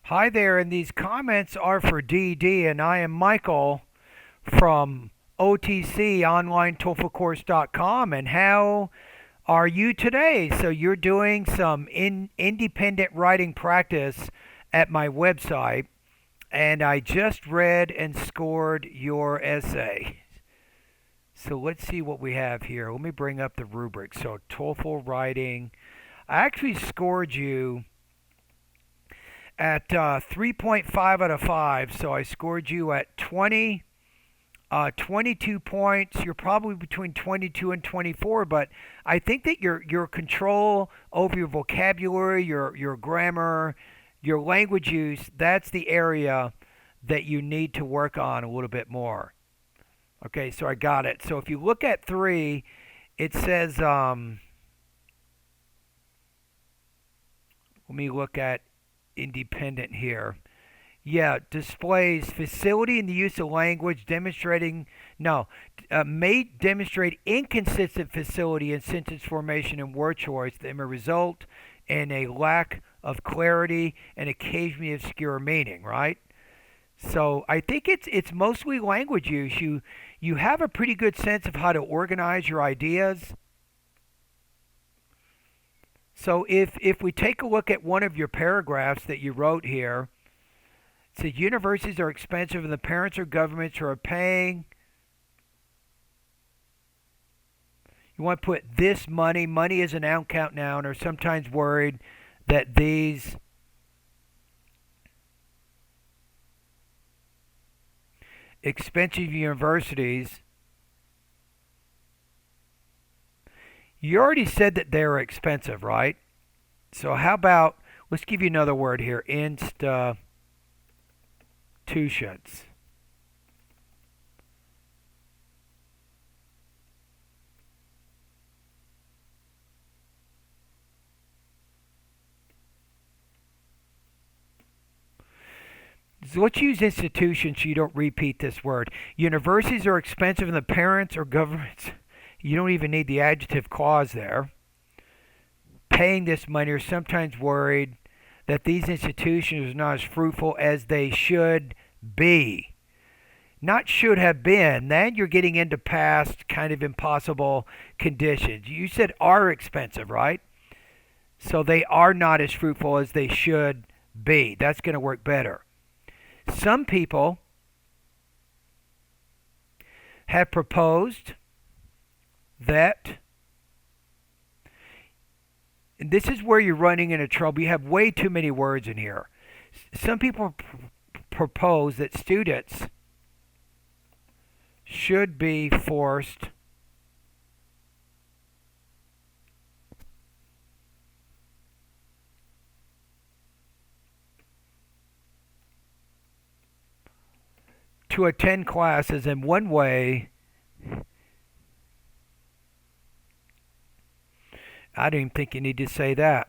Hi there, and these comments are for DD, and I am Michael from OTC Online TOEFL Course.com. And how are you today? So you're doing some independent writing practice at my website, and I just read and scored your essay. So let's see what we have here. Let me bring up the rubric. So TOEFL writing. I actually scored you at 3.5 out of 5. So I scored you at 22 points. You're probably between 22 and 24, but I think that your control over your vocabulary, your grammar, your language use, that's the area that you need to work on a little bit more. Okay, so I got it. So if you look at 3, it says, let me look at independent here. Yeah, displays facility in the use of language demonstrating, no, may demonstrate inconsistent facility in sentence formation and word choice that may result in a lack of clarity and occasionally obscure meaning, right? So I think it's mostly language use. You have a pretty good sense of how to organize your ideas. So if we take a look at one of your paragraphs that you wrote here, it says universities are expensive and the parents or governments who are paying. You want to put this money. Money is an uncount noun, or sometimes worried that these expensive universities. You already said that they're expensive, right? So how about, let's give you another word here, institutions. So let's use institutions so you don't repeat this word. Universities are expensive and the parents or governments, you don't even need the adjective clause there. Paying this money are sometimes worried that these institutions are not as fruitful as they should be. Not should have been. Then you're getting into past kind of impossible conditions. You said are expensive, right? So they are not as fruitful as they should be. That's going to work better. Some people have proposed that, and this is where you're running into trouble. You have way too many words in here. Some people propose that students should be forced to attend classes in one way. I don't even think you need to say that.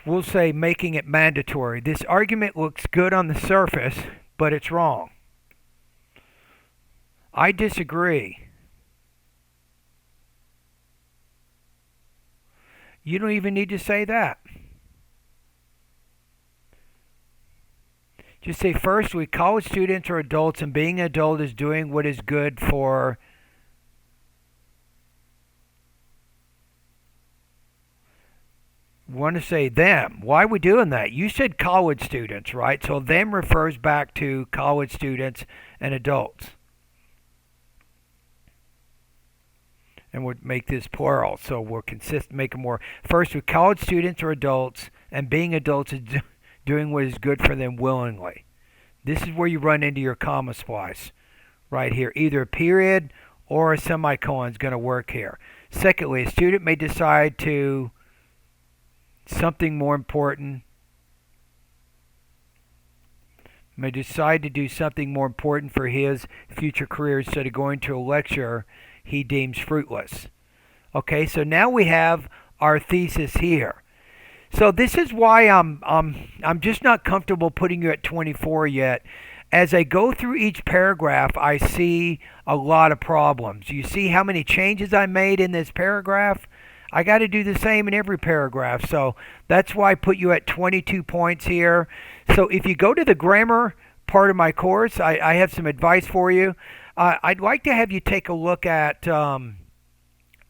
We'll say making it mandatory. This argument looks good on the surface, but it's wrong. I disagree. You don't even need to say that. Just say, firstly, college students are adults, and being an adult is doing what is good for want to say them. Why are we doing that? You said college students, right? So them refers back to college students and adults. And we'll make this plural, so we're consistent, make it more. First, with college students or adults, and being adults is doing what is good for them willingly. This is where you run into your comma splice, right here. Either a period or a semicolon is going to work here. Secondly, a student may decide to something more important. May decide to do something more important for his future career instead of going to a lecture he deems fruitless. Okay, so now we have our thesis here. So this is why I'm just not comfortable putting you at 24 yet. As I go through each paragraph, I see a lot of problems. You see how many changes I made in this paragraph? I got to do the same in every paragraph. So that's why I put you at 22 points here. So if you go to the grammar part of my course, I have some advice for you. I'd like to have you take a look at,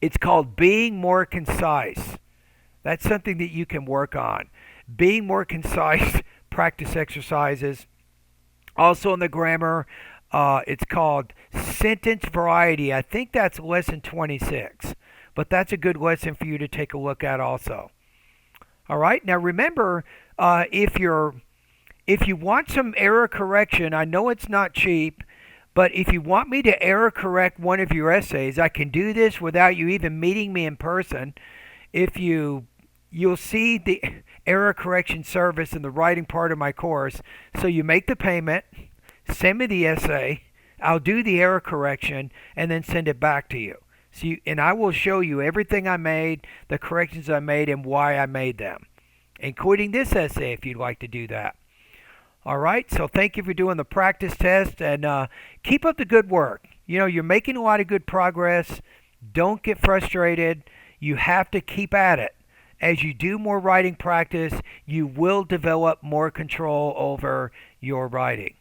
it's called Being More Concise. That's something that you can work on. Being more concise, practice exercises. Also in the grammar, it's called Sentence Variety. I think that's lesson 26. But that's a good lesson for you to take a look at also. All right. Now remember, if you want some error correction, I know it's not cheap, but if you want me to error correct one of your essays, I can do this without you even meeting me in person. If you'll see the error correction service in the writing part of my course. So you make the payment, send me the essay, I'll do the error correction, and then send it back to you. And I will show you everything I made, the corrections I made, and why I made them, including this essay if you'd like to do that. All right, so thank you for doing the practice test, and keep up the good work. You know, you're making a lot of good progress. Don't get frustrated. You have to keep at it. As you do more writing practice, you will develop more control over your writing.